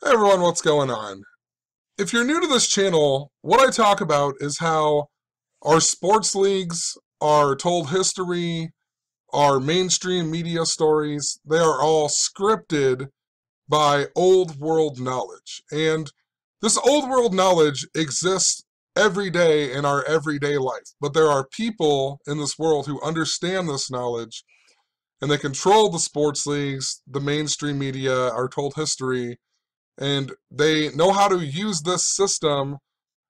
Hey everyone, what's going on? If you're new to this channel, what I talk about is how our sports leagues, our told history, our mainstream media stories, they are all scripted by old world knowledge. And this old world knowledge exists every day in our everyday life. But there are people in this world who understand this knowledge and they control the sports leagues, the mainstream media, our told history, and they know how to use this system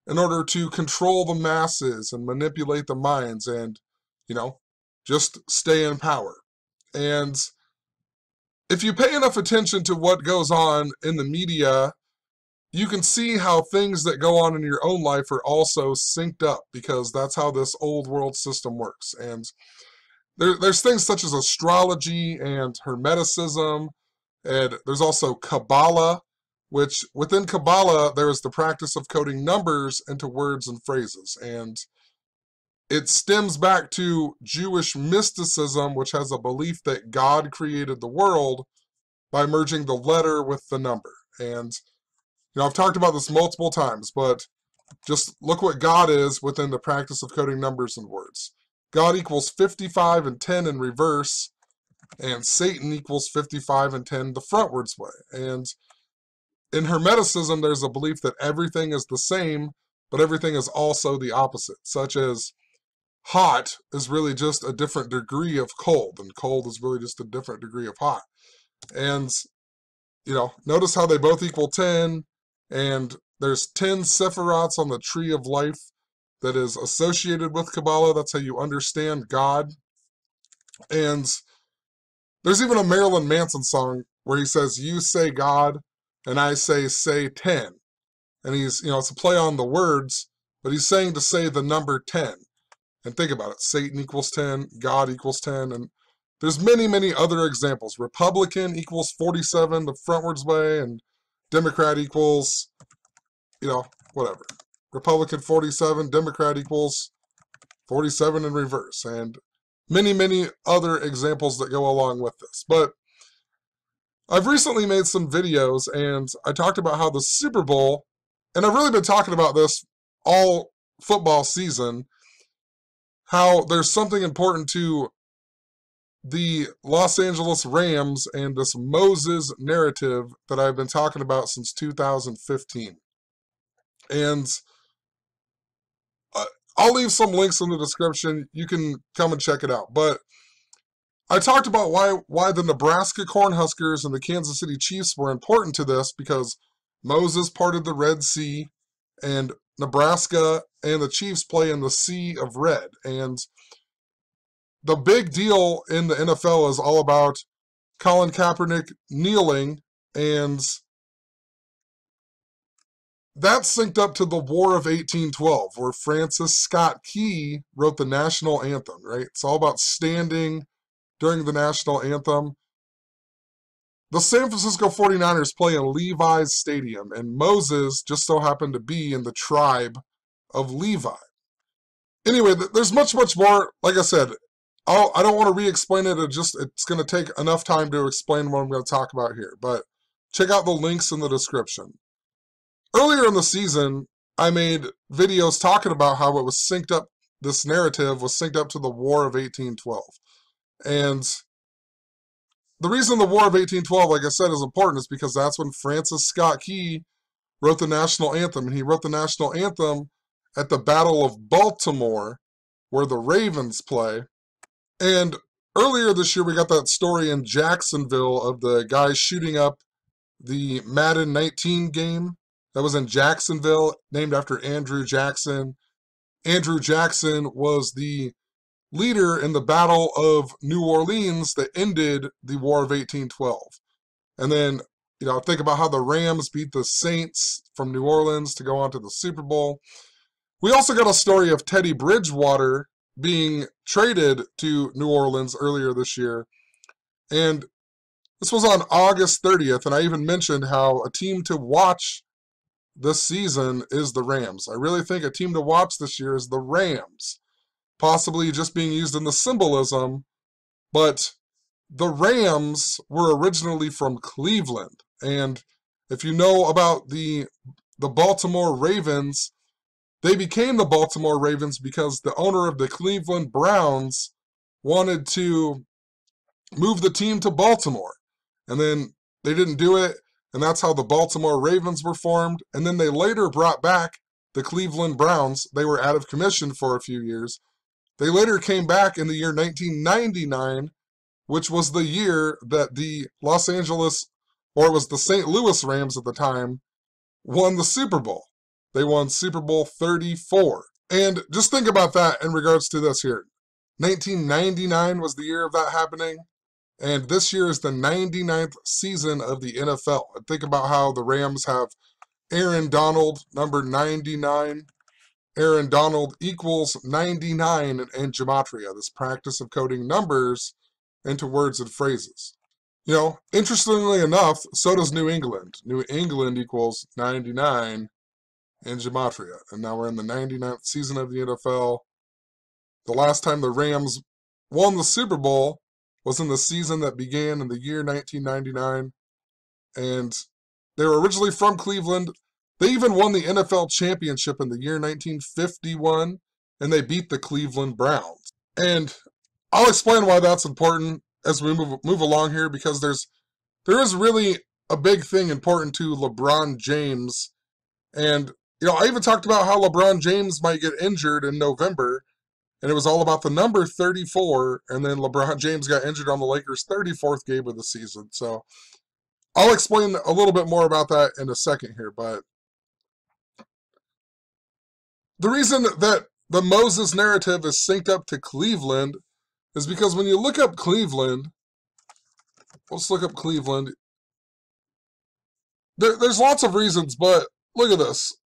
in order to control the masses and manipulate the minds and, you know, just stay in power. And if you pay enough attention to what goes on in the media, you can see how things that go on in your own life are also synced up because that's how this old world system works. And there's things such as astrology and Hermeticism, and there's also Kabbalah, which within Kabbalah, there is the practice of coding numbers into words and phrases. And it stems back to Jewish mysticism, which has a belief that God created the world by merging the letter with the number. And, I've talked about this multiple times, but just look what God is within the practice of coding numbers and words. God equals 55 and 10 in reverse, and Satan equals 55 and 10 the frontwards way. And in Hermeticism, there's a belief that everything is the same, but everything is also the opposite, such as hot is really just a different degree of cold, and cold is really just a different degree of hot. And, notice how they both equal 10, and there's 10 sephirots on the tree of life that is associated with Kabbalah. That's how you understand God. And there's even a Marilyn Manson song where he says, "You say God, and I say 10. And he's, it's a play on the words, but he's saying to say the number 10. And think about it. Satan equals 10, God equals 10, and there's many, many other examples. Republican equals 47 the frontwards way, and Democrat equals, whatever. Republican 47, Democrat equals 47 in reverse, and many, many other examples that go along with this. But I've recently made some videos, and I talked about how the Super Bowl, and I've really been talking about this all football season, how there's something important to the Los Angeles Rams and this Moses narrative that I've been talking about since 2015. And I'll leave some links in the description. You can come and check it out. But I talked about why the Nebraska Cornhuskers and the Kansas City Chiefs were important to this, because Moses parted the Red Sea, and Nebraska and the Chiefs play in the Sea of Red. And the big deal in the NFL is all about Colin Kaepernick kneeling, and that's synced up to the War of 1812, where Francis Scott Key wrote the national anthem, right? It's all about standing during the national anthem. The San Francisco 49ers play in Levi's Stadium, and Moses just so happened to be in the tribe of Levi. Anyway, there's much, much more. Like I said, I don't want to re-explain it. It's going to take enough time to explain what I'm going to talk about here. But check out the links in the description. Earlier in the season, I made videos talking about how it was synced up, this narrative was synced up to the War of 1812. And the reason the War of 1812, like I said, is important is because that's when Francis Scott Key wrote the national anthem. And he wrote the national anthem at the Battle of Baltimore, where the Ravens play. And earlier this year, we got that story in Jacksonville of the guy shooting up the Madden 19 game that was in Jacksonville, named after Andrew Jackson. Andrew Jackson was the leader in the Battle of New Orleans that ended the War of 1812. And then, think about how the Rams beat the Saints from New Orleans to go on to the Super Bowl. We also got a story of Teddy Bridgewater being traded to New Orleans earlier this year. And this was on August 30th, and I even mentioned how a team to watch this season is the Rams. I really think a team to watch this year is the Rams. Possibly just being used in the symbolism, but the Rams were originally from Cleveland. And If you know about the Baltimore Ravens, they became the Baltimore Ravens because the owner of the Cleveland Browns wanted to move the team to Baltimore. And then they didn't do it, and that's how the Baltimore Ravens were formed. And then they later brought back the Cleveland Browns. They were out of commission for a few years. They later came back in the year 1999, which was the year that the Los Angeles, or it was the St. Louis Rams at the time, won the Super Bowl. They won Super Bowl 34. And just think about that in regards to this here. 1999 was the year of that happening. And this year is the 99th season of the NFL. And think about how the Rams have Aaron Donald, number 99. Aaron Donald equals 99 in Gematria, this practice of coding numbers into words and phrases. You know, interestingly enough, so does New England. New England equals 99 in Gematria. And now we're in the 99th season of the NFL. The last time the Rams won the Super Bowl was in the season that began in the year 1999. And they were originally from Cleveland. They even won the NFL championship in the year 1951, and they beat the Cleveland Browns. And I'll explain why that's important as we move along here, because there is really a big thing important to LeBron James. And, you know, I even talked about how LeBron James might get injured in November, and it was all about the number 34, and then LeBron James got injured on the Lakers' 34th game of the season. So I'll explain a little bit more about that in a second here, but the reason that the Moses narrative is synced up to Cleveland is because when you look up Cleveland, let's look up Cleveland. There's lots of reasons, but look at this.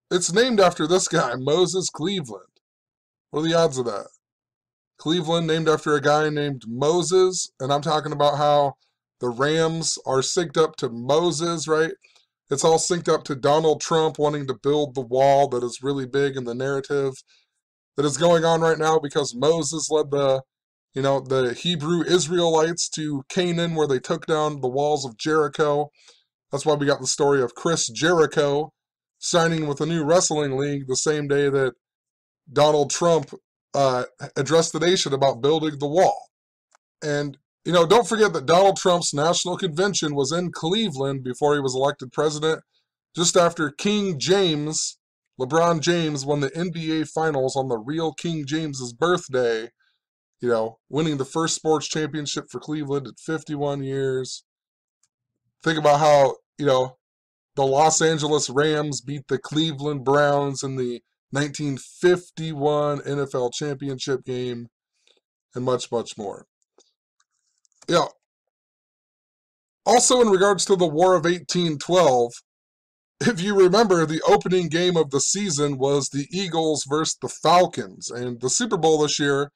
It's named after this guy, Moses Cleveland. What are the odds of that? Cleveland named after a guy named Moses, and I'm talking about how the Rams are synced up to Moses, right? It's all synced up to Donald Trump wanting to build the wall that is really big in the narrative that is going on right now because Moses led the Hebrew Israelites to Canaan where they took down the walls of Jericho. That's why we got the story of Chris Jericho signing with a new wrestling league the same day that Donald Trump addressed the nation about building the wall. And you know, don't forget that Donald Trump's national convention was in Cleveland before he was elected president, just after King James, LeBron James, won the NBA Finals on the real King James's birthday, you know, winning the first sports championship for Cleveland in 51 years. Think about how, you know, the Los Angeles Rams beat the Cleveland Browns in the 1951 NFL championship game, and much, much more. Yeah. Also, in regards to the War of 1812, if you remember, the opening game of the season was the Eagles versus the Falcons, and the Super Bowl this year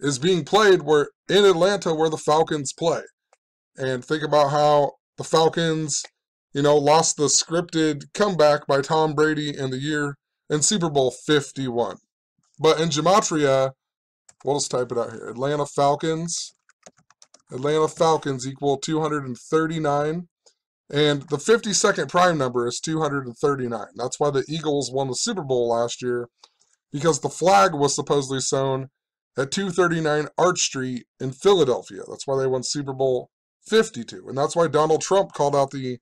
is being played in Atlanta where the Falcons play. And think about how the Falcons, you know, lost the scripted comeback by Tom Brady in Super Bowl 51. But in Gematria, we'll just type it out here. Atlanta Falcons equal 239. And the 52nd prime number is 239. That's why the Eagles won the Super Bowl last year, because the flag was supposedly sewn at 239 Arch Street in Philadelphia. That's why they won Super Bowl 52. And that's why Donald Trump called out the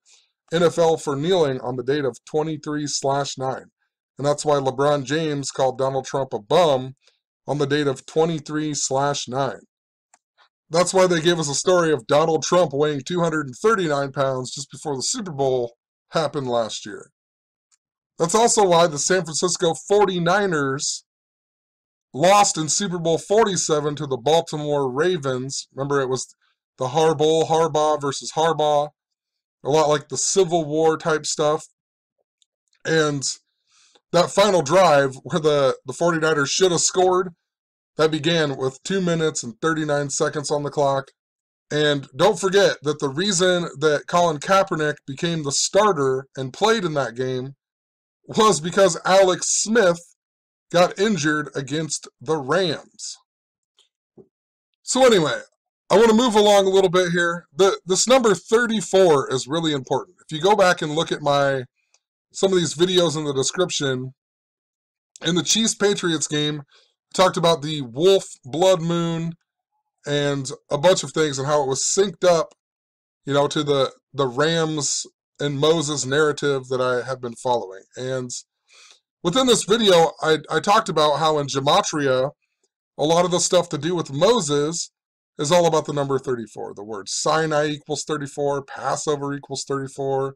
NFL for kneeling on the date of 23/9. And that's why LeBron James called Donald Trump a bum on the date of 23/9. That's why they gave us a story of Donald Trump weighing 239 pounds just before the Super Bowl happened last year. That's also why the San Francisco 49ers lost in Super Bowl 47 to the Baltimore Ravens. Remember, it was the Harbaugh versus Harbaugh, a lot like the Civil War type stuff. And that final drive where the 49ers should have scored, that began with 2 minutes and 39 seconds on the clock. And don't forget that the reason that Colin Kaepernick became the starter and played in that game was because Alex Smith got injured against the Rams. So anyway, I want to move along a little bit here. This number 34 is really important. if you go back and look at some of these videos in the description, in the Chiefs-Patriots game, I talked about the wolf blood moon and a bunch of things and how it was synced up, to the Rams and Moses narrative that I have been following. And within this video, I talked about how in Gematria, a lot of the stuff to do with Moses is all about the number 34. The word Sinai equals 34, Passover equals 34,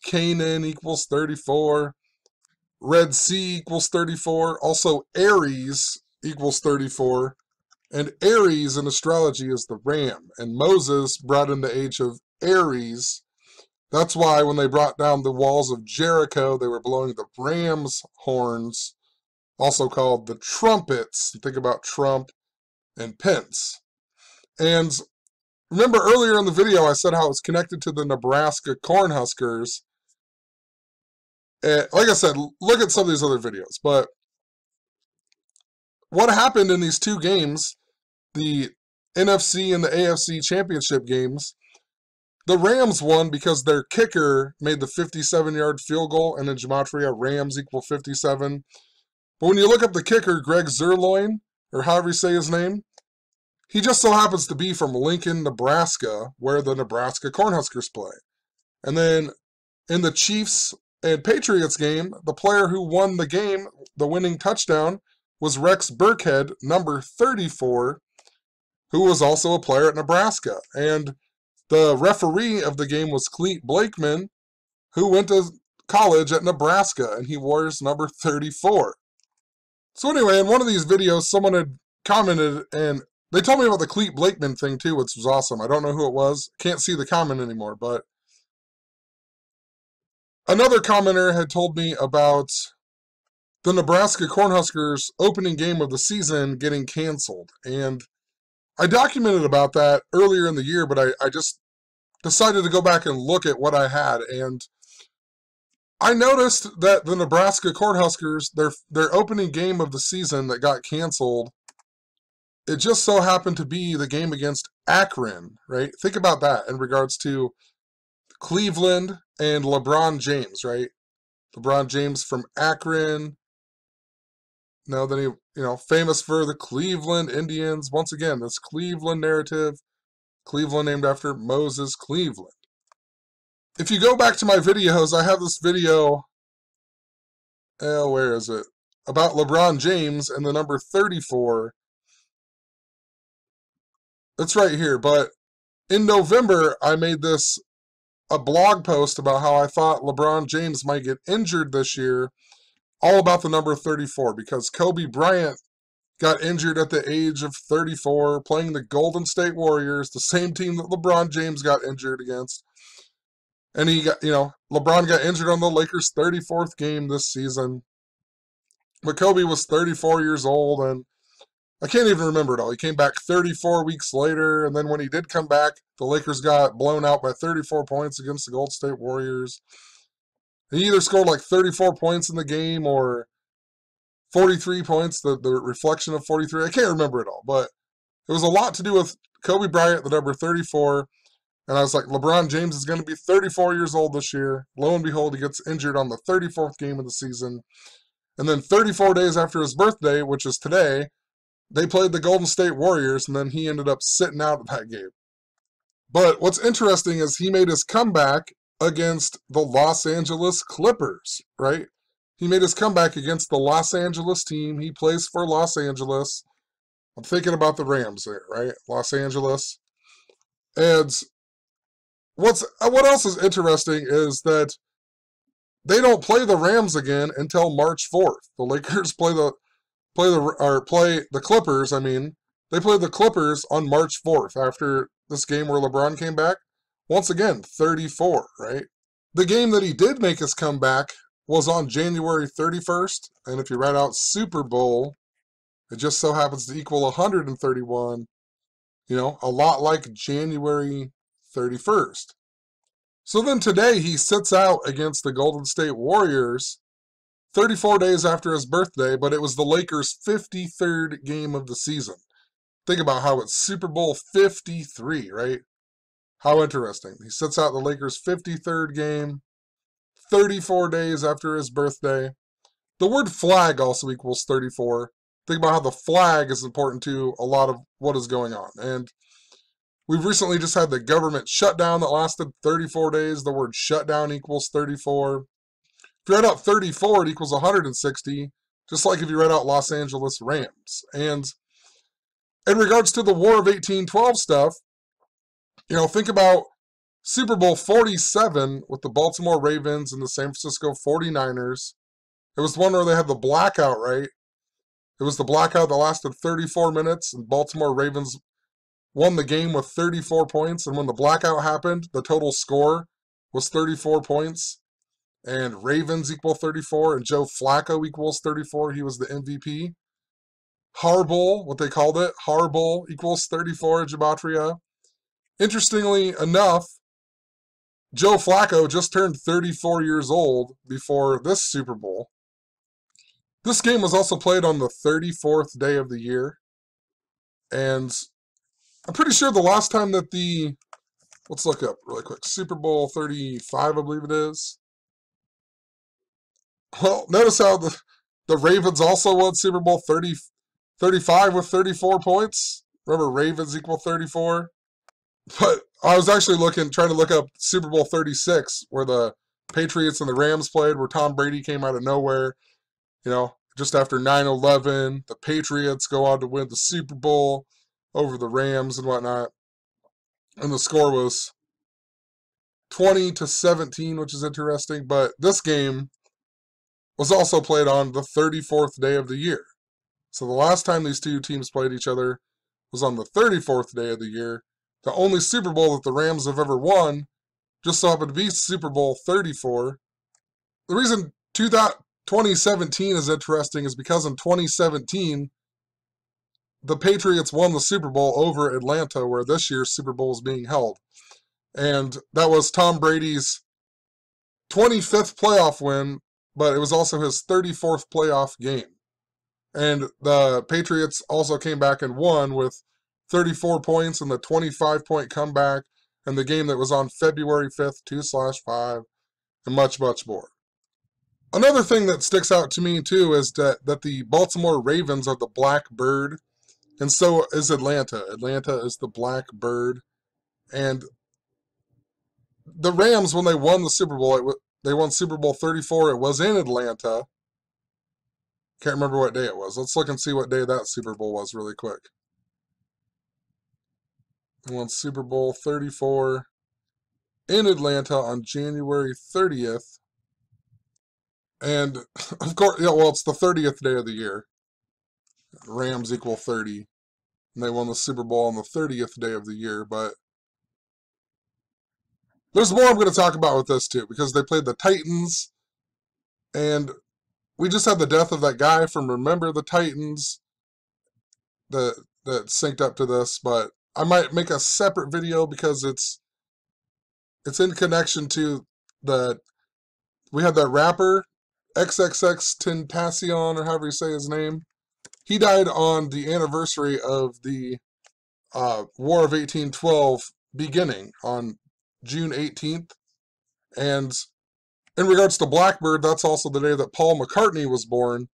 Canaan equals 34, Red Sea equals 34, also Aries equals 34, and Aries in astrology is the ram, and Moses brought in the age of Aries. That's why when they brought down the walls of Jericho, they were blowing the ram's horns, also called the trumpets. Think about Trump and Pence. And remember earlier in the video, I said how it's connected to the Nebraska Cornhuskers. Like I said, look at some of these other videos. But what happened in these two games, the NFC and the AFC championship games, the Rams won because their kicker made the 57-yard field goal, and in Gematria, Rams equal 57. But when you look up the kicker, Greg Zerloin, or however you say his name, he just so happens to be from Lincoln, Nebraska, where the Nebraska Cornhuskers play. And then in the Chiefs and Patriots game, the player who won the game, the winning touchdown, was Rex Burkhead, number 34, who was also a player at Nebraska. And the referee of the game was Cleet Blakeman, who went to college at Nebraska, and he wears number 34. So anyway, in one of these videos, someone had commented, and they told me about the Cleet Blakeman thing too, which was awesome. I don't know who it was. Can't see the comment anymore, but another commenter had told me about the Nebraska Cornhuskers opening game of the season getting canceled. And I documented about that earlier in the year, but I just decided to go back and look at what I had. And I noticed that the Nebraska Cornhuskers, their opening game of the season that got canceled, it just so happened to be the game against Akron, right? Think about that in regards to Cleveland and LeBron James, right? LeBron James from Akron. Now then famous for the Cleveland Indians. Once again, this Cleveland narrative. Cleveland named after Moses Cleveland. If you go back to my videos, I have this video, where is it? About LeBron James and the number 34. It's right here, but in November, I made a blog post about how I thought LeBron James might get injured this year, all about the number 34, because Kobe Bryant got injured at the age of 34, playing the Golden State Warriors, the same team that LeBron James got injured against. And LeBron got injured on the Lakers' 34th game this season. But Kobe was 34 years old, and I can't even remember it all. He came back 34 weeks later, and then when he did come back, the Lakers got blown out by 34 points against the Golden State Warriors. He either scored like 34 points in the game or 43 points, the reflection of 43. I can't remember it all, but it was a lot to do with Kobe Bryant, the number 34, and I was like, LeBron James is going to be 34 years old this year. Lo and behold, he gets injured on the 34th game of the season. And then 34 days after his birthday, which is today, they played the Golden State Warriors, and then he ended up sitting out of that game. But what's interesting is he made his comeback against the Los Angeles Clippers, right? He made his comeback against the Los Angeles team. He plays for Los Angeles. I'm thinking about the Rams there, right? Los Angeles. And what else is interesting is that they don't play the Rams again until March 4th. The Lakers play the Clippers, they played the Clippers on March 4th after this game where LeBron came back. Once again, 34, right? The game that he did make his comeback was on January 31st, and if you write out Super Bowl, it just so happens to equal 131, a lot like January 31st. So then today he sits out against the Golden State Warriors 34 days after his birthday, but it was the Lakers' 53rd game of the season. Think about how it's Super Bowl 53, right? How interesting. He sits out the Lakers' 53rd game, 34 days after his birthday. The word flag also equals 34. Think about how the flag is important to a lot of what is going on. And we've recently just had the government shutdown that lasted 34 days. The word shutdown equals 34. If you write out 34, it equals 160, just like if you write out Los Angeles Rams. And in regards to the War of 1812 stuff, think about Super Bowl 47 with the Baltimore Ravens and the San Francisco 49ers. It was the one where they had the blackout, right? It was the blackout that lasted 34 minutes, and Baltimore Ravens won the game with 34 points. And when the blackout happened, the total score was 34 points. And Ravens equal 34, and Joe Flacco equals 34. He was the MVP. Harbowl, what they called it, Harbowl equals 34 in Gematria. Interestingly enough, Joe Flacco just turned 34 years old before this Super Bowl. This game was also played on the 34th day of the year. And I'm pretty sure the last time that let's look up really quick, Super Bowl 35, I believe it is. Well, notice how the Ravens also won Super Bowl 35 with 34 points. Remember, Ravens equal 34. But I was actually trying to look up Super Bowl 36, where the Patriots and the Rams played, where Tom Brady came out of nowhere. Just after 9/11, the Patriots go on to win the Super Bowl over the Rams and whatnot. And the score was 20-17, which is interesting. But this game was also played on the 34th day of the year. So the last time these two teams played each other was on the 34th day of the year. The only Super Bowl that the Rams have ever won just so happened to be Super Bowl 34. The reason 2017 is interesting is because in 2017, the Patriots won the Super Bowl over Atlanta, where this year's Super Bowl is being held. And that was Tom Brady's 25th playoff win, but it was also his 34th playoff game. And the Patriots also came back and won with 34 points in the 25-point comeback and the game that was on February 5th, 2/5, and much, much more. Another thing that sticks out to me, too, is that the Baltimore Ravens are the Blackbird, and so is Atlanta. Atlanta is the Blackbird. And the Rams, when they won the Super Bowl, they won Super Bowl 34. It was in Atlanta. Can't remember what day it was. Let's look and see what day that Super Bowl was really quick. They won Super Bowl 34 in Atlanta on January 30th. And, of course, it's the 30th day of the year. Rams equal 30. And they won the Super Bowl on the 30th day of the year. But there's more I'm going to talk about with this, too, because they played the Titans. And we just had the death of that guy from Remember the Titans that synced up to this. But I might make a separate video because it's in connection to we had that rapper, XXXTentacion, or however you say his name. He died on the anniversary of the War of 1812 beginning on June 18th. And in regards to Blackbird, that's also the day that Paul McCartney was born.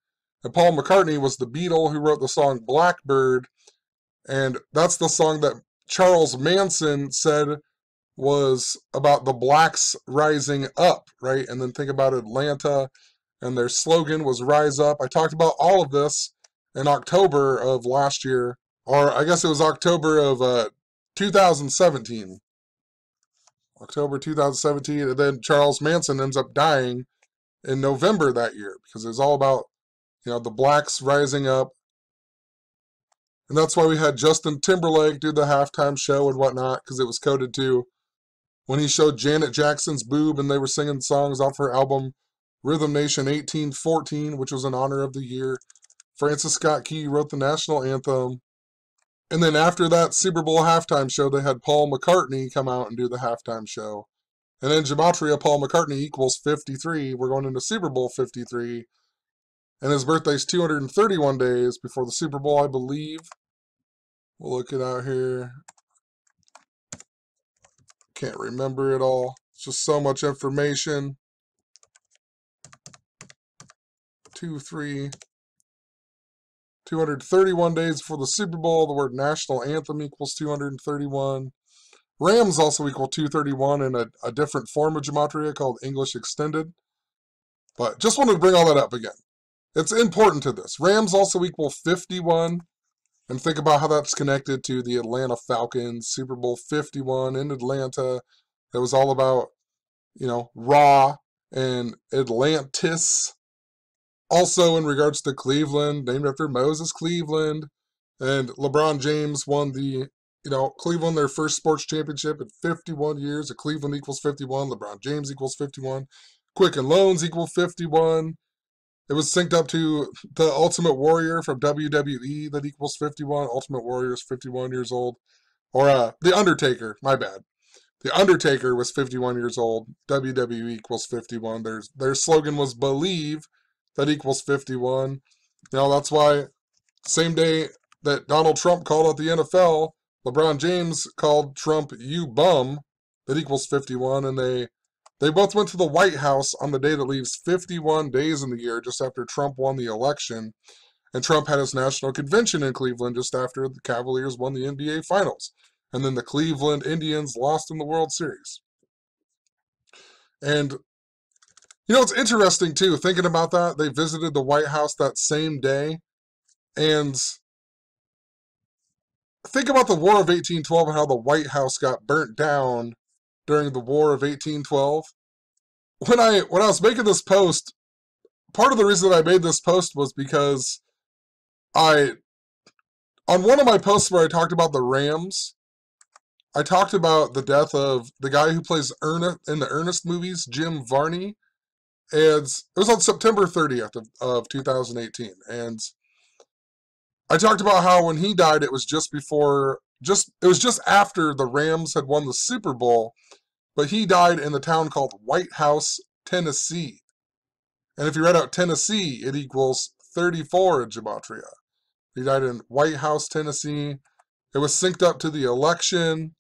And Paul McCartney was the Beatle who wrote the song Blackbird. And that's the song that Charles Manson said was about the blacks rising up, right? And then think about Atlanta, and their slogan was Rise Up. I talked about all of this in October of last year, or I guess it was October of 2017. October 2017, and then Charles Manson ends up dying in November that year because it was all about, the blacks rising up. And that's why we had Justin Timberlake do the halftime show and whatnot, because it was coded to when he showed Janet Jackson's boob and they were singing songs off her album Rhythm Nation 1814, which was in honor of the year. Francis Scott Key wrote the national anthem. And then after that Super Bowl halftime show, they had Paul McCartney come out and do the halftime show. And in Gematria, Paul McCartney equals 53. We're going into Super Bowl 53. And his birthday's 231 days before the Super Bowl, I believe. We'll look it out here. Can't remember it all. It's just so much information. 231 days before the Super Bowl. The word national anthem equals 231. Rams also equal 231 in a different form of Gematria called English Extended. But just wanted to bring all that up again. It's important to this. Rams also equal 51. And think about how that's connected to the Atlanta Falcons, Super Bowl 51 in Atlanta. It was all about, Ra and Atlantis. Also in regards to Cleveland, named after Moses Cleveland. And LeBron James won the, Cleveland, their first sports championship in 51 years. Cleveland equals 51. LeBron James equals 51. Quicken Loans equal 51. It was synced up to the Ultimate Warrior from WWE that equals 51. Ultimate Warrior is 51 years old. Or The Undertaker, my bad. The Undertaker was 51 years old. WWE equals 51. Their slogan was Believe, that equals 51. That's why same day that Donald Trump called out the NFL, LeBron James called Trump "you bum," that equals 51. And they both went to the White House on the day that leaves 51 days in the year, just after Trump won the election. And Trump had his national convention in Cleveland just after the Cavaliers won the NBA Finals. And then the Cleveland Indians lost in the World Series. And, it's interesting, too, thinking about that. They visited the White House that same day. And think about the War of 1812 and how the White House got burnt down during the War of 1812. When I was making this post, part of the reason I made this post was because on one of my posts where I talked about the Rams, I talked about the death of the guy who plays Ernest in the Ernest movies, Jim Varney, and it was on September 30th of 2018, and I talked about how when he died, it was just after the Rams had won the Super Bowl, but he died in the town called White House, Tennessee. And if you read out Tennessee, it equals 34 in Gematria. He died in White House, Tennessee. It was synced up to the election.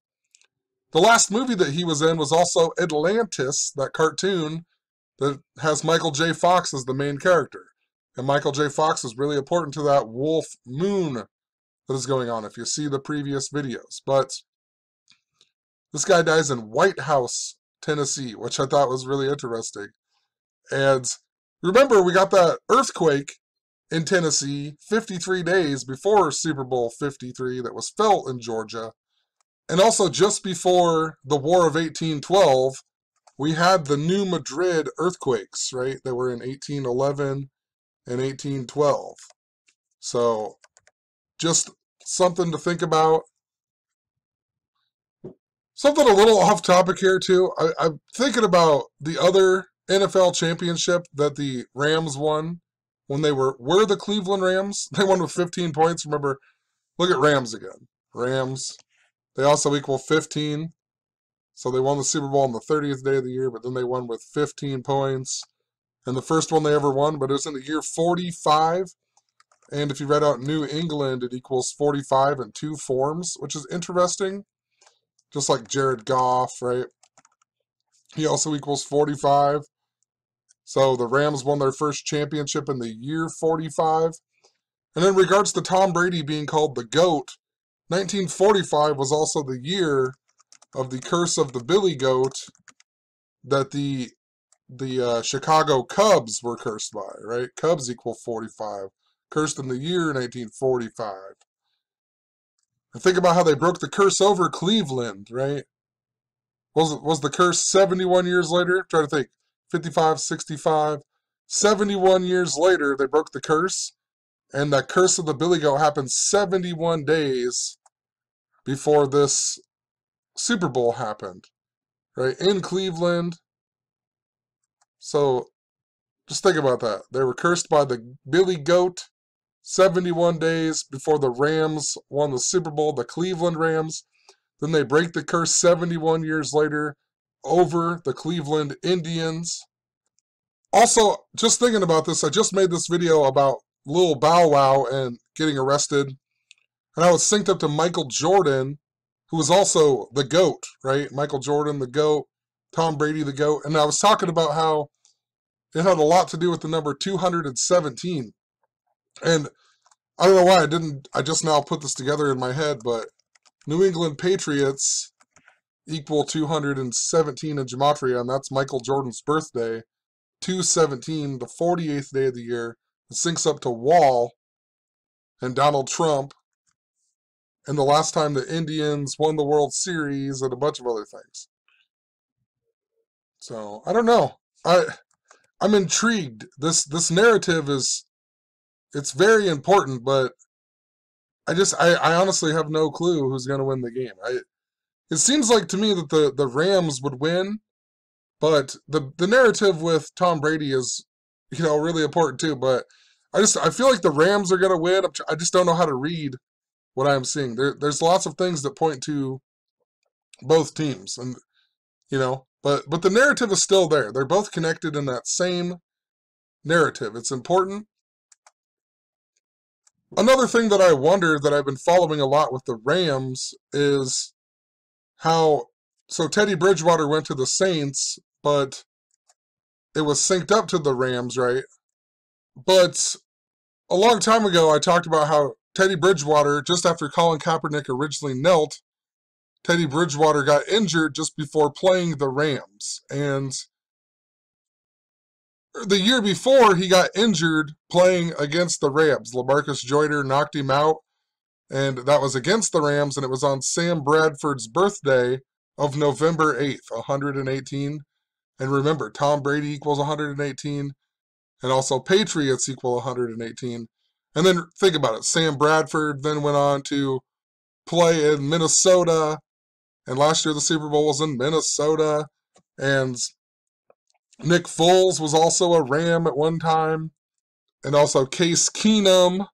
The last movie that he was in was also Atlantis, that cartoon that has Michael J. Fox as the main character. And Michael J. Fox is really important to that wolf moon that is going on, if you see the previous videos. But this guy dies in White House, Tennessee, which I thought was really interesting. And remember, we got that earthquake in Tennessee 53 days before Super Bowl 53 that was felt in Georgia. And also just before the War of 1812, we had the New Madrid earthquakes, right? That were in 1811 and 1812. So just something to think about. Something a little off topic here too. I'm thinking about the other NFL championship that the Rams won when they were the Cleveland Rams. They won with 15 points. Remember, look at Rams again. Rams. They also equal 15. So they won the Super Bowl on the 30th day of the year, but then they won with 15 points. And the first one they ever won, but it was in the year 45. And if you read out New England, it equals 45 in two forms, which is interesting. Just like Jared Goff, right? He also equals 45. So the Rams won their first championship in the year 45. And in regards to Tom Brady being called the GOAT, 1945 was also the year of the curse of the Billy Goat that the Chicago Cubs were cursed by, right? Cubs equal 45. Cursed in the year 1945. And think about how they broke the curse over Cleveland, right? Was the curse 71 years later? Try to think. 55, 65. 71 years later, they broke the curse. And that curse of the Billy Goat happened 71 days before this Super Bowl happened, right? In Cleveland. So just think about that. They were cursed by the Billy Goat 71 days before the Rams won the Super Bowl, the Cleveland Rams. Then they break the curse 71 years later over the Cleveland Indians. Also, just thinking about this, I just made this video about Lil Bow Wow and getting arrested. And I was synced up to Michael Jordan who was also the GOAT, right? Michael Jordan, the GOAT, Tom Brady, the GOAT. And I was talking about how it had a lot to do with the number 217. And I don't know why I just now put this together in my head, but New England Patriots equal 217 in Gematria, and that's Michael Jordan's birthday. 217, the 48th day of the year. It syncs up to Wall and Donald Trump, and the last time the Indians won the World Series, and a bunch of other things. So I don't know. I'm intrigued. This narrative it's very important, but I honestly have no clue who's going to win the game. It seems like to me that the Rams would win, but the narrative with Tom Brady is, really important too. But I feel like the Rams are going to win. I just don't know how to read what I'm seeing. There's lots of things that point to both teams, and but the narrative is still there. They're both connected in that same narrative. It's important. Another thing that I wonder that I've been following a lot with the Rams is how, so Teddy Bridgewater went to the Saints, but it was synced up to the Rams, right? But a long time ago, I talked about how Teddy Bridgewater, just after Colin Kaepernick originally knelt, Teddy Bridgewater got injured just before playing the Rams. And the year before, he got injured playing against the Rams. LaMarcus Joyner knocked him out, and that was against the Rams, and it was on Sam Bradford's birthday of November 8th, 118. And remember, Tom Brady equals 118, and also Patriots equal 118. And then think about it. Sam Bradford then went on to play in Minnesota, and last year the Super Bowl was in Minnesota, and Nick Foles was also a Ram at one time, and also Case Keenum,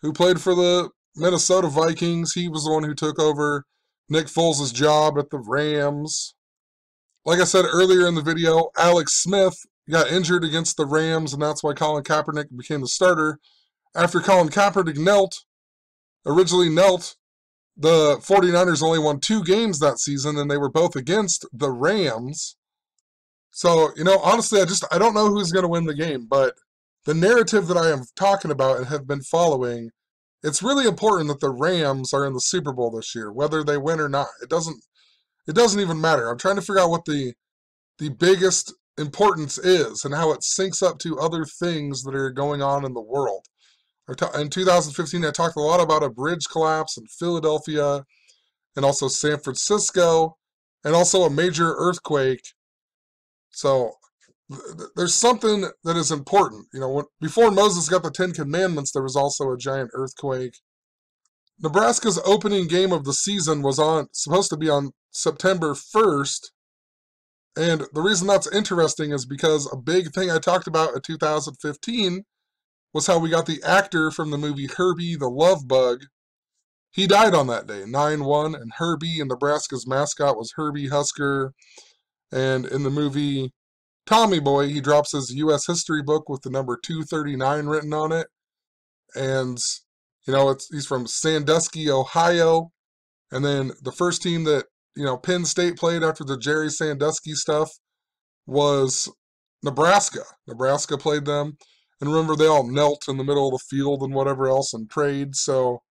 who played for the Minnesota Vikings. He was the one who took over Nick Foles' job at the Rams. Like I said earlier in the video, Alex Smith got injured against the Rams, and that's why Colin Kaepernick became the starter. After Colin Kaepernick originally knelt, the 49ers only won 2 games that season, and they were both against the Rams. So, honestly, I don't know who's going to win the game, but the narrative that I am talking about and have been following, it's really important that the Rams are in the Super Bowl this year, whether they win or not. It doesn't even matter. I'm trying to figure out what the biggest importance is and how it syncs up to other things that are going on in the world. In 2015, I talked a lot about a bridge collapse in Philadelphia and also San Francisco, and also a major earthquake. So there's something that is important. Before Moses got the 10 Commandments, there was also a giant earthquake. Nebraska's opening game of the season was supposed to be on September 1st. And the reason that's interesting is because a big thing I talked about in 2015 was how we got the actor from the movie Herbie the Love Bug. He died on that day, 9/1, and Herbie and Nebraska's mascot was Herbie Husker. And in the movie Tommy Boy, he drops his U.S. history book with the number 239 written on it. And, he's from Sandusky, Ohio. And then the first team that, Penn State played after the Jerry Sandusky stuff was Nebraska. Nebraska played them. And remember, they all knelt in the middle of the field and whatever else and prayed. So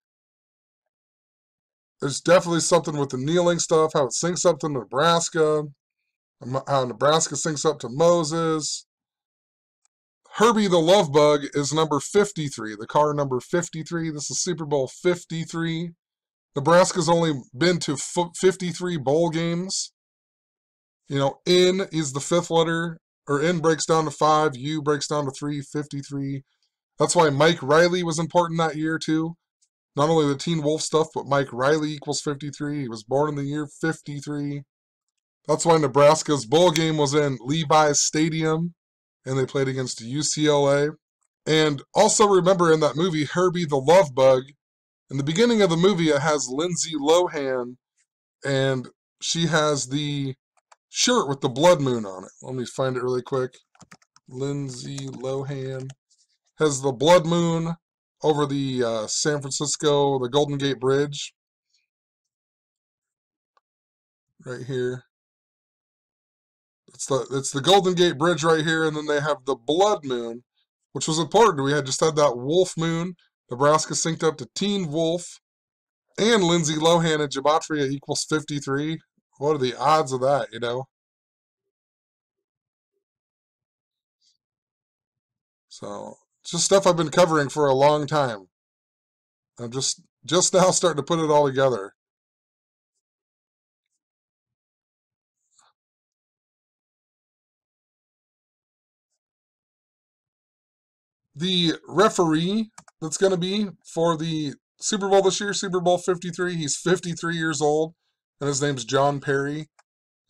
there's definitely something with the kneeling stuff, how it syncs up to Nebraska, how Nebraska syncs up to Moses. Herbie the Love Bug is number 53, the car number 53. This is Super Bowl 53. Nebraska's only been to 53 bowl games. N is the 5th letter, or N breaks down to 5, U breaks down to 3, 53. That's why Mike Riley was important that year, too. Not only the Teen Wolf stuff, but Mike Riley equals 53. He was born in the year 53. That's why Nebraska's bowl game was in Levi's Stadium, and they played against UCLA. And also remember in that movie, Herbie the Love Bug, in the beginning of the movie, it has Lindsay Lohan, and she has the shirt with the blood moon on it. Let me find it really quick. Lindsay Lohan has the blood moon over the San Francisco, the Golden Gate Bridge. right here. It's the Golden Gate Bridge right here, and then they have the blood moon, which was important. We had just had that wolf moon. Nebraska synced up to Teen Wolf, and Lindsay Lohan and Gematria equals 53. What are the odds of that, you know? So, it's just stuff I've been covering for a long time. I'm just now starting to put it all together. The referee that's going to be for the Super Bowl this year, Super Bowl 53, he's 53 years old, and his name's John Perry.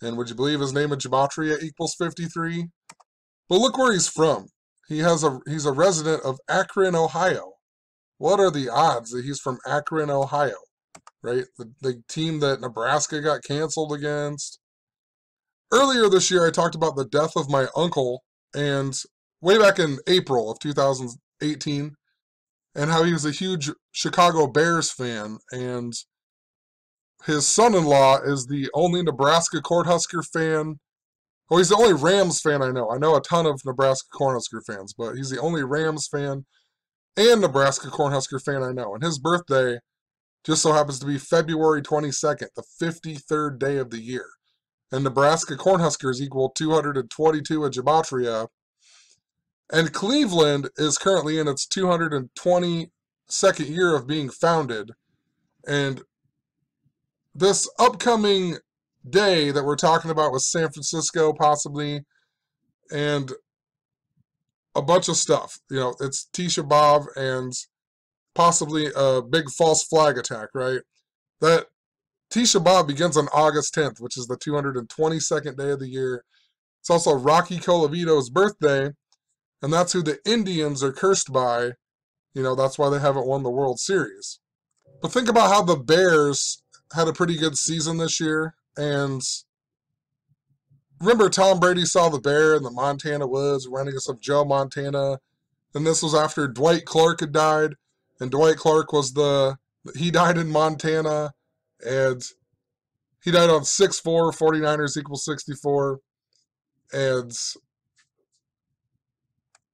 And would you believe his name of Gematria equals 53? But look where he's from. He's a resident of Akron, Ohio. What are the odds that he's from Akron, Ohio? Right? The team that Nebraska got canceled against. Earlier this year, I talked about the death of my uncle, and way back in April of 2018, and how he was a huge Chicago Bears fan, and his son-in-law is the only Nebraska Cornhusker fan. Well, he's the only Rams fan I know. I know a ton of Nebraska Cornhusker fans, but he's the only Rams fan and Nebraska Cornhusker fan I know. And his birthday just so happens to be February 22nd, the 53rd day of the year. And Nebraska Cornhuskers equal 222 at Gematria. And Cleveland is currently in its 222nd year of being founded. And this upcoming day that we're talking about with San Francisco, possibly, and a bunch of stuff. You know, it's Tisha B'Av and possibly a big false flag attack, right? That Tisha B'Av begins on August 10th, which is the 222nd day of the year. It's also Rocky Colavito's birthday, and that's who the Indians are cursed by. You know, that's why they haven't won the World Series. But think about how the Bears had a pretty good season this year, and remember Tom Brady saw the bear in the Montana woods running us of Joe Montana, and this was after Dwight Clark had died, and Dwight Clark was he died in Montana, and he died on 6-4, 49ers equals 64, and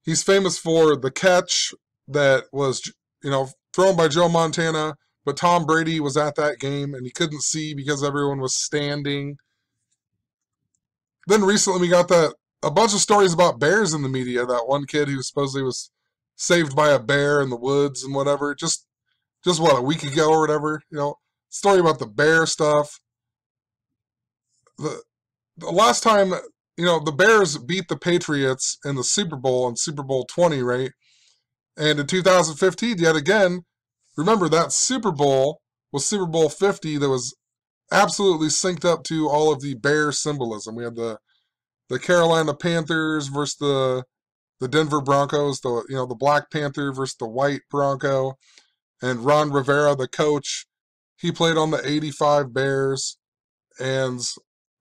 he's famous for the catch that was, you know, thrown by Joe Montana, but Tom Brady was at that game, and he couldn't see because everyone was standing. Then recently we got a bunch of stories about bears in the media. That one kid who supposedly was saved by a bear in the woods and whatever. Just what, a week ago or whatever. You know, story about the bear stuff. The last time, you know, the Bears beat the Patriots in the Super Bowl in Super Bowl 20, right? And in 2015, yet again, remember that Super Bowl was Super Bowl 50 that was absolutely synced up to all of the bear symbolism. We had the Carolina Panthers versus the Denver Broncos, the Black Panther versus the White Bronco, and Ron Rivera, the coach, he played on the 85 Bears, and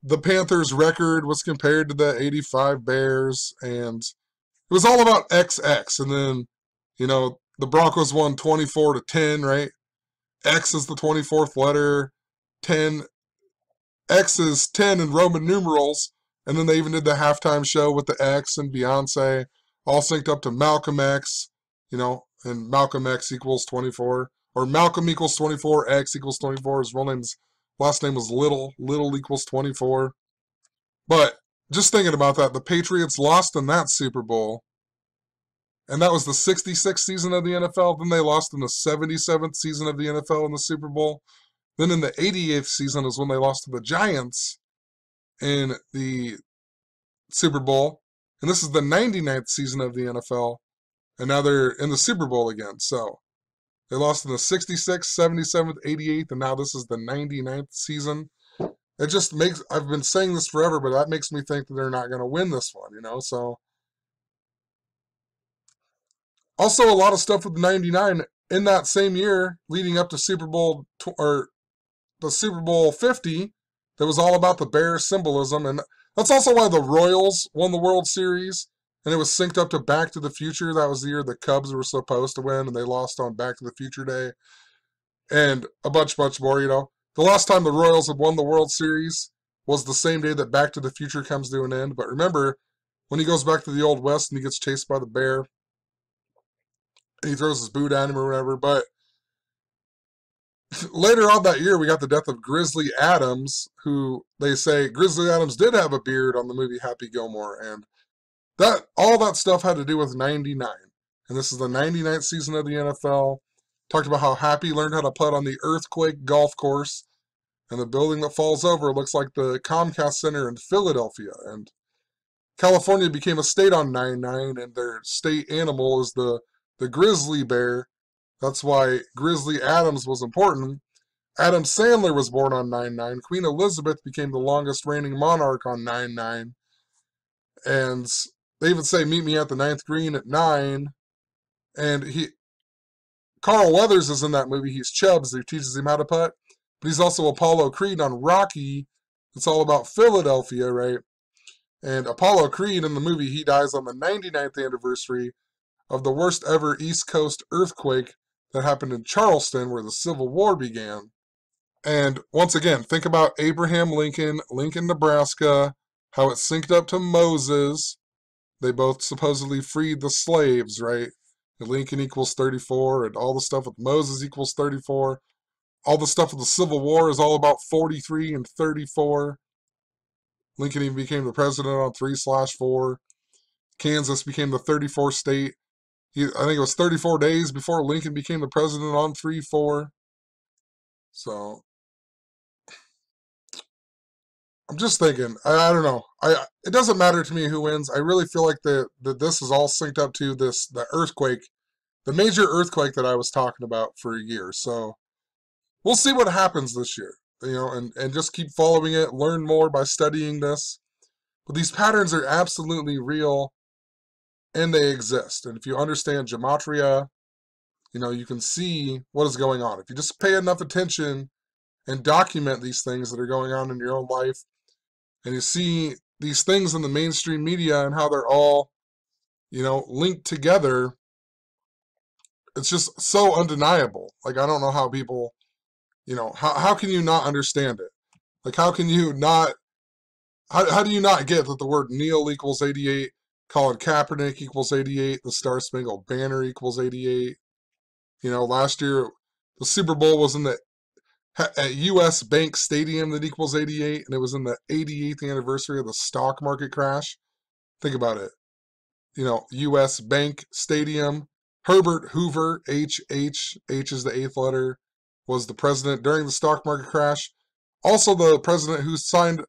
the Panthers' record was compared to the 85 Bears, and it was all about XX, and then, you know, the Broncos won 24-10, right? X is the 24th letter, 10, X is 10 in Roman numerals, and then they even did the halftime show with the X and Beyonce, all synced up to Malcolm X, you know, and Malcolm X equals 24, or Malcolm equals 24, X equals 24. His last name was Little equals 24. But just thinking about that, the Patriots lost in that Super Bowl, and that was the 66th season of the NFL. Then they lost in the 77th season of the NFL in the Super Bowl. Then in the 88th season is when they lost to the Giants in the Super Bowl. And this is the 99th season of the NFL. And now they're in the Super Bowl again. So they lost in the 66th, 77th, 88th, and now this is the 99th season. It just makes, I've been saying this forever, but that makes me think that they're not going to win this one, you know? So also a lot of stuff with 99 in that same year leading up to Super Bowl or the Super Bowl 50 that was all about the Bears symbolism. And that's also why the Royals won the World Series, and it was synced up to Back to the Future. That was the year the Cubs were supposed to win, and they lost on Back to the Future Day. And a bunch more, you know. The last time the Royals had won the World Series, was the same day that Back to the Future comes to an end. But remember, when he goes back to the Old West and he gets chased by the bear, and he throws his boot at him or whatever. But later on that year, we got the death of Grizzly Adams, who they say Grizzly Adams did have a beard on the movie Happy Gilmore, and that all that stuff had to do with '99. And this is the '99th season of the NFL. Talked about how Happy learned how to putt on the Earthquake golf course, and the building that falls over looks like the Comcast Center in Philadelphia. And California became a state on 9/9, and their state animal is the grizzly bear. That's why Grizzly Adams was important. Adam Sandler was born on 9/9. Queen Elizabeth became the longest reigning monarch on 9/9. And they even say, meet me at the 9th green at 9. And Carl Weathers is in that movie. He's Chubbs, who teaches him how to putt. But he's also Apollo Creed on Rocky. It's all about Philadelphia, right? And Apollo Creed in the movie, he dies on the 99th anniversary of the worst ever East Coast earthquake that happened in Charleston, where the Civil War began. And once again, think about Abraham Lincoln, Lincoln, Nebraska, how it synced up to Moses. They both supposedly freed the slaves, right? And Lincoln equals 34, and all the stuff with Moses equals 34. All the stuff with the Civil War is all about 43 and 34. Lincoln even became the president on 3/4. Kansas became the 34th state. I think it was 34 days before Lincoln became the president on 3/4. So I'm just thinking, I don't know. It doesn't matter to me who wins. I really feel like that this is all synced up to the earthquake, the major earthquake that I was talking about for years. So we'll see what happens this year, and just keep following it, learn more by studying this. But these patterns are absolutely real, and they exist. And if you understand Gematria, you can see what is going on. If you just pay enough attention and document these things that are going on in your own life, and you see these things in the mainstream media and how they're all, linked together, it's just so undeniable. Like, I don't know how people, how can you not understand it? Like, how can you not, how do you not get that the word Neil equals 88, Colin Kaepernick equals 88, the Star Spangled Banner equals 88? Last year, the Super Bowl was in the at U.S. Bank Stadium that equals 88, and it was in the 88th anniversary of the stock market crash. Think about it. U.S. Bank Stadium. Herbert Hoover, H is the 8th letter, was the president during the stock market crash. Also the president who signed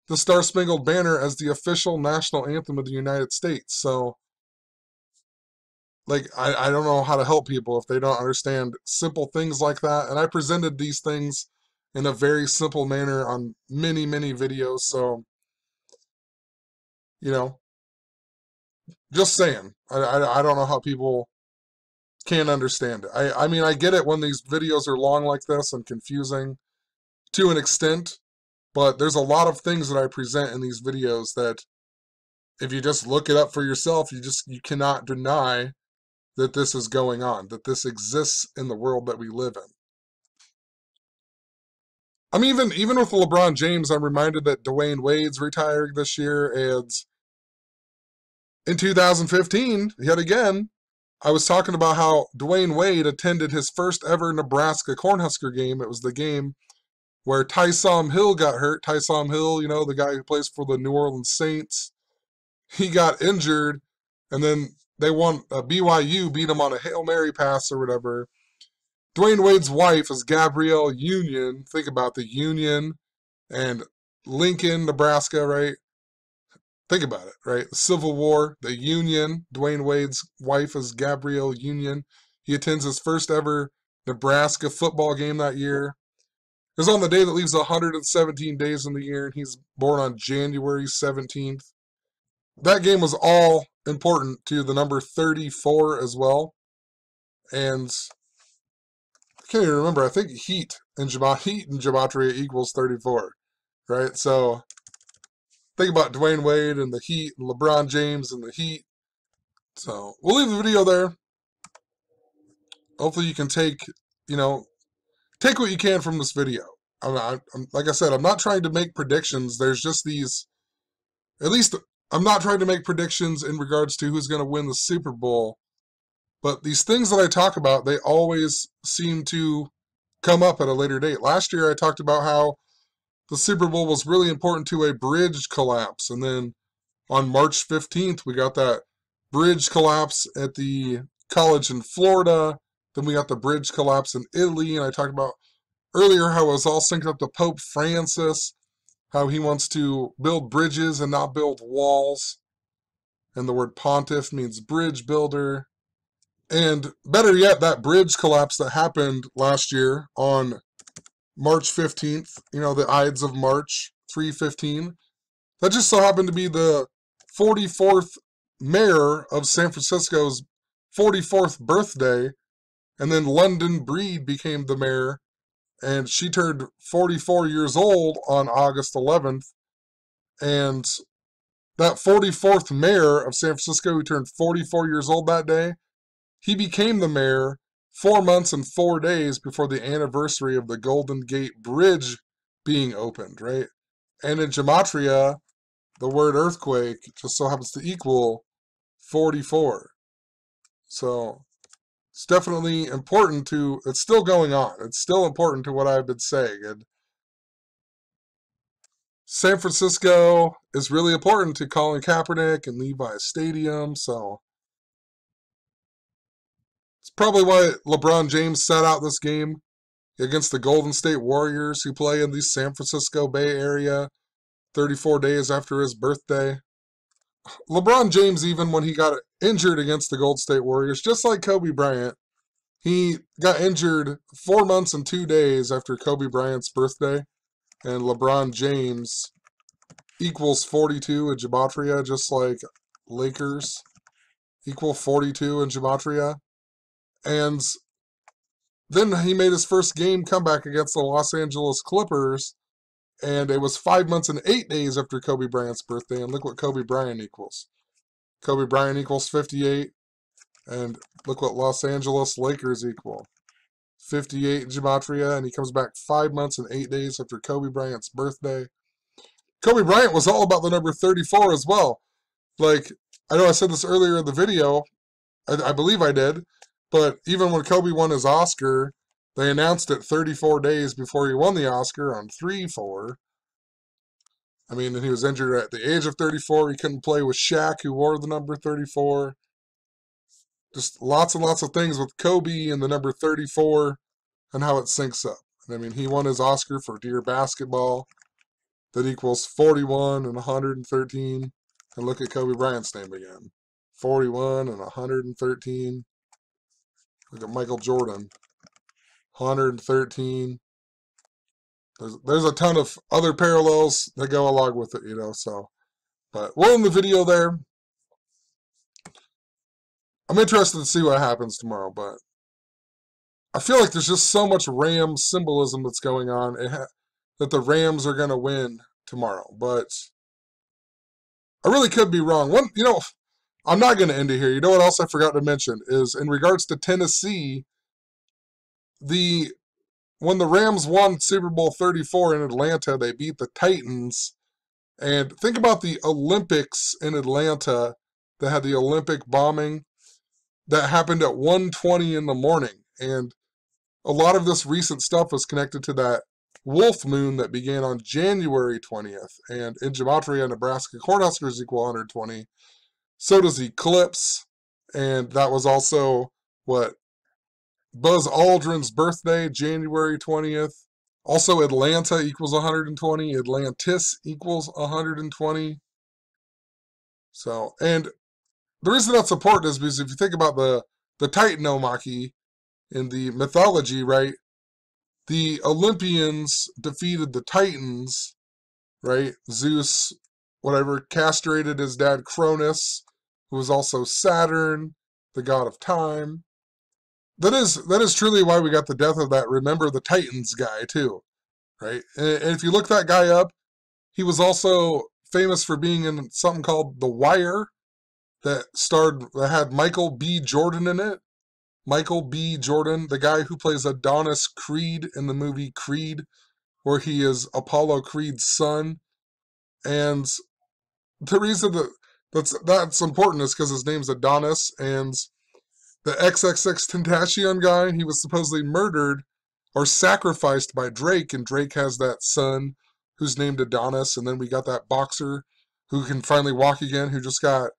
the Star Spangled Banner as the official national anthem of the United States. So, like, I don't know how to help people if they don't understand simple things like that. And I presented these things in a very simple manner on many, many videos. So, just saying. I don't know how people can't understand it. I mean, I get it when these videos are long like this and confusing to an extent. But there's a lot of things that I present in these videos that if you just look it up for yourself, you cannot deny that this is going on, that this exists in the world that we live in. I'm even with LeBron James, I'm reminded that Dwayne Wade's retiring this year, and in 2015, yet again, I was talking about how Dwayne Wade attended his first ever Nebraska Cornhusker game. It was the game where Taysom Hill got hurt. Taysom Hill, the guy who plays for the New Orleans Saints, he got injured, and then they won. BYU beat him on a Hail Mary pass or whatever. Dwayne Wade's wife is Gabrielle Union. Think about the Union and Lincoln, Nebraska, right? Think about it, right? The Civil War, the Union. Dwayne Wade's wife is Gabrielle Union. He attends his first ever Nebraska football game that year. It was on the day that leaves 117 days in the year, and he's born on January 17th. That game was all important to the number 34 as well. And I can't even remember. I think heat in Gematria equals 34, right? So think about Dwayne Wade and the Heat, and LeBron James and the Heat. So we'll leave the video there. Hopefully you can take what you can from this video. like I said, I'm not trying to make predictions. There's just these, at least I'm not trying to make predictions in regards to who's going to win the Super Bowl. But these things that I talk about, they always seem to come up at a later date. Last year I talked about how the Super Bowl was really important to a bridge collapse. And then on March 15th, we got that bridge collapse at the college in Florida. Then we got the bridge collapse in Italy. And I talked about earlier how it was all synced up to Pope Francis, how he wants to build bridges and not build walls. And the word pontiff means bridge builder. And better yet, that bridge collapse that happened last year on March 15th, the Ides of March, 315, that just so happened to be the 44th mayor of San Francisco's 44th birthday. And then London Breed became the mayor, and she turned 44 years old on August 11th. And that 44th mayor of San Francisco, who turned 44 years old that day, he became the mayor 4 months and 4 days before the anniversary of the Golden Gate Bridge being opened, right? And in Gematria, the word earthquake just so happens to equal 44. So it's definitely important to, it's still going on. It's still important to what I've been saying. And San Francisco is really important to Colin Kaepernick and Levi Stadium, so it's probably why LeBron James sat out this game against the Golden State Warriors, who play in the San Francisco Bay Area 34 days after his birthday. LeBron James, even when he got injured against the Golden State Warriors, just like Kobe Bryant, he got injured 4 months and 2 days after Kobe Bryant's birthday. And LeBron James equals 42 in Gematria, just like Lakers equal 42 in Gematria. And then he made his first game comeback against the Los Angeles Clippers, and it was 5 months and 8 days after Kobe Bryant's birthday, and look what Kobe Bryant equals. Kobe Bryant equals 58, and look what Los Angeles Lakers equal. 58 in Gematria, and he comes back 5 months and 8 days after Kobe Bryant's birthday. Kobe Bryant was all about the number 34 as well. Like, I know I said this earlier in the video, I believe I did, but even when Kobe won his Oscar, they announced it 34 days before he won the Oscar on 3/4. I mean, and he was injured at the age of 34. He couldn't play with Shaq, who wore the number 34. Just lots and lots of things with Kobe and the number 34 and how it syncs up. And I mean, he won his Oscar for Dear Basketball. That equals 41 and 113. And look at Kobe Bryant's name again. 41 and 113. Look at Michael Jordan. 113. There's a ton of other parallels that go along with it, so. But we'll end the video there. I'm interested to see what happens tomorrow, but I feel like there's just so much Rams symbolism that's going on that the Rams are going to win tomorrow. But I really could be wrong. I'm not going to end it here. You know what else I forgot to mention is in regards to Tennessee, when the Rams won Super Bowl 34 in Atlanta, they beat the Titans. And think about the Olympics in Atlanta that had the Olympic bombing that happened at 1:20 in the morning. And a lot of this recent stuff was connected to that wolf moon that began on January 20th. And in Gematria, Nebraska Cornhuskers equal 120. So does Eclipse. And that was also what Buzz Aldrin's birthday, January 20th. Also, Atlanta equals 120. Atlantis equals 120. So, and the reason that's important is because if you think about the Titanomachy in the mythology, right? The Olympians defeated the Titans, right? Zeus, whatever, castrated his dad Cronus, who was also Saturn, the god of time. That is truly why we got the death of that Remember the Titans guy, too, right? And if you look that guy up, he was also famous for being in something called The Wire that had Michael B. Jordan in it. Michael B. Jordan, the guy who plays Adonis Creed in the movie Creed, where he is Apollo Creed's son. And the reason that that's important is because his name's Adonis, and the XXX Tentacion guy, he was supposedly murdered or sacrificed by Drake, and Drake has that son who's named Adonis, and then we got that boxer who can finally walk again, who just got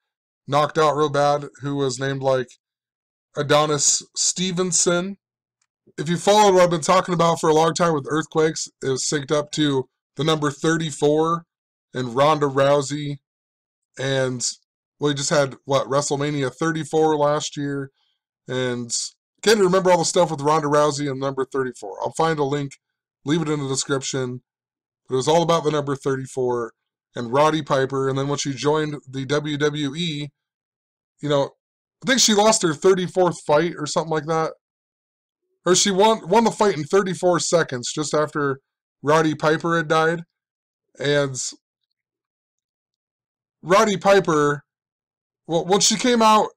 knocked out real bad, who was named like Adonis Stevenson. If you followed what I've been talking about for a long time with earthquakes, it was synced up to the number 34 and Ronda Rousey, and we just had WrestleMania 34 last year, and can't remember all the stuff with Ronda Rousey and number 34. I'll find a link, leave it in the description. But it was all about the number 34 and Roddy Piper. And then when she joined the WWE, I think she lost her 34th fight or something like that. Or she won the fight in 34 seconds just after Roddy Piper had died. And Roddy Piper, well, when she came out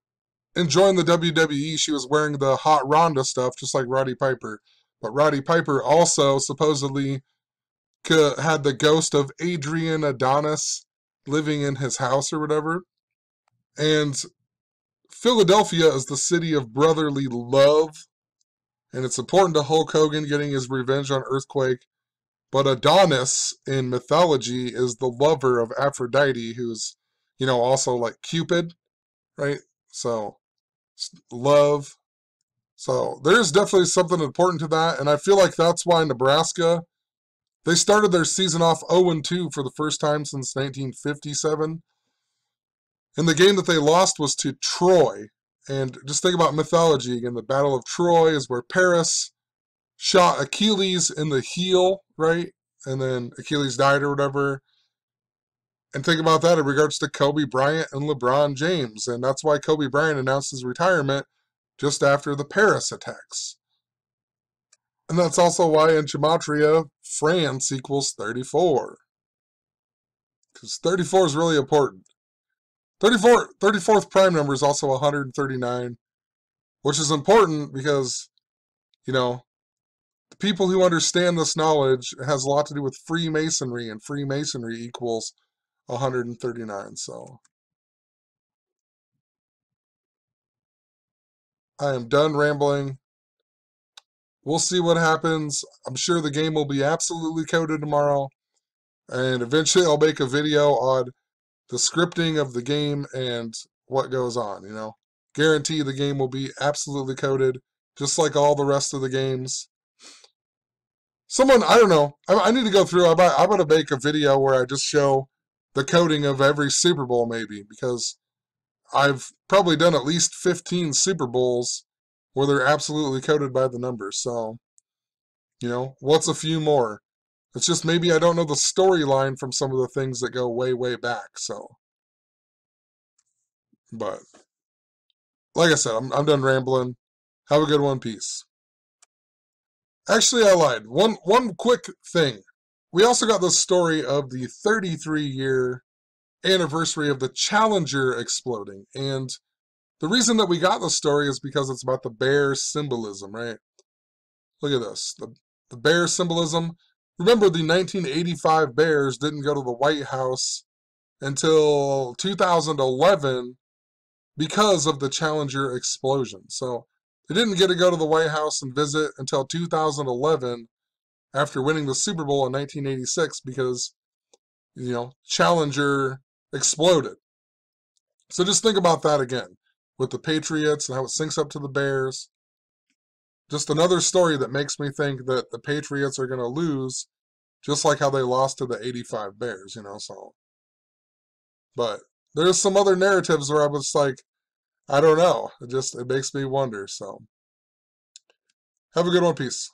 and joined the WWE, she was wearing the Hot Ronda stuff, just like Roddy Piper. But Roddy Piper also supposedly had the ghost of Adrian Adonis living in his house or whatever. And Philadelphia is the city of brotherly love. And it's important to Hulk Hogan getting his revenge on Earthquake. But Adonis in mythology is the lover of Aphrodite, who's, also like Cupid, right? So, love. So, there's definitely something important to that. And I feel like that's why Nebraska, they started their season off 0-2 for the first time since 1957. And the game that they lost was to Troy. And just think about mythology again. The Battle of Troy is where Paris shot Achilles in the heel, right? And then Achilles died or whatever. And think about that in regards to Kobe Bryant and LeBron James. And that's why Kobe Bryant announced his retirement just after the Paris attacks. And that's also why in Gematria, France equals 34. Because 34 is really important. 34th prime number is also 139, which is important because, the people who understand this knowledge, it has a lot to do with Freemasonry, and Freemasonry equals 139. So I am done rambling. We'll see what happens. I'm sure the game will be absolutely coded tomorrow. And eventually I'll make a video on the scripting of the game and what goes on, Guarantee the game will be absolutely coded, just like all the rest of the games. I don't know, I need to go through, I'm going to make a video where I just show the coding of every Super Bowl maybe, because I've probably done at least 15 Super Bowls where they're absolutely coded by the numbers. So, what's a few more? It's just maybe I don't know the storyline from some of the things that go way, way back. So, but like I said, I'm done rambling. Have a good one. Peace. Actually, I lied. One quick thing. We also got the story of the 33-year anniversary of the Challenger exploding. And the reason that we got the story is because it's about the bear symbolism, right? Look at this. The bear symbolism. Remember, the 1985 Bears didn't go to the White House until 2011 because of the Challenger explosion. So they didn't get to go to the White House and visit until 2011 after winning the Super Bowl in 1986 because, Challenger exploded. So just think about that again with the Patriots and how it syncs up to the Bears. Just another story that makes me think that the Patriots are going to lose, just like how they lost to the 85 Bears, so. But there's some other narratives where I was like, I don't know. It makes me wonder, so. Have a good one. Peace.